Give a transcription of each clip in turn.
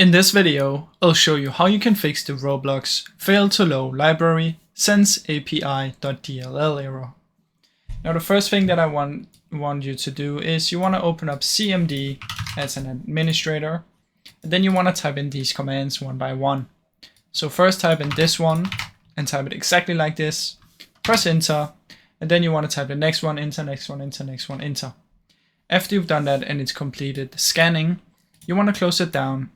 In this video, I'll show you how you can fix the Roblox fail to load library SensApi.dll error. Now the first thing that I want you to do is you want to open up CMD as an administrator, and then you want to type in these commands one by one. So first type in this one and type it exactly like this, press enter, and then you want to type the next one, enter, next one, enter, next one, enter. After you've done that and it's completed the scanning, you want to close it down.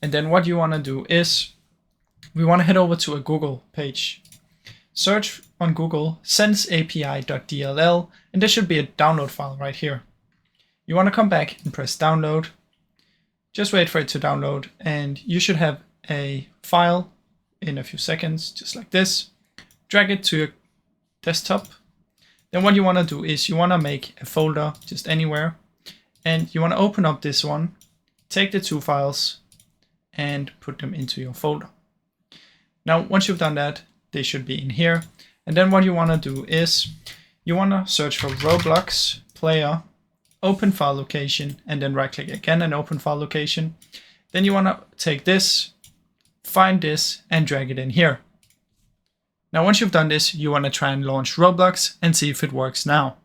And then what you want to do is we want to head over to a Google page. Search on Google SensApi.dll, and there should be a download file right here. You want to come back and press download. Just wait for it to download, and you should have a file in a few seconds, just like this. Drag it to your desktop. Then what you want to do is you want to make a folder just anywhere, and you want to open up this one, take the two files, and put them into your folder. Now, once you've done that, they should be in here. And then what you want to do is you want to search for Roblox player, open file location, and then right click again and open file location. Then you want to take this, find this, and drag it in here. Now, once you've done this, you want to try and launch Roblox and see if it works now.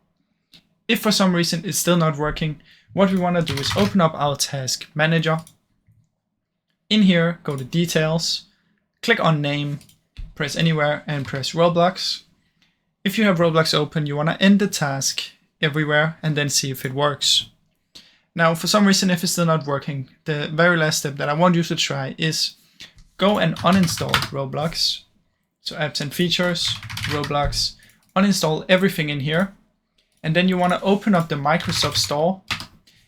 If for some reason it's still not working, what we want to do is open up our task manager. In here, go to details, click on name, press anywhere and press Roblox. If you have Roblox open, you want to end the task everywhere and then see if it works. Now, for some reason, if it's still not working, the very last step that I want you to try is go and uninstall Roblox. So apps and features, Roblox, uninstall everything in here. And then you want to open up the Microsoft Store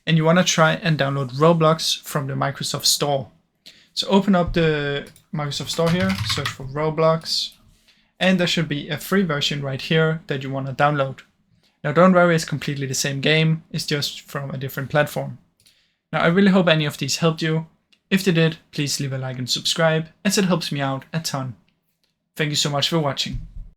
and you want to try and download Roblox from the Microsoft Store. So open up the Microsoft Store here, search for Roblox, and there should be a free version right here that you want to download. Now don't worry, it's completely the same game, it's just from a different platform. Now I really hope any of these helped you. If they did, please leave a like and subscribe, as it helps me out a ton. Thank you so much for watching.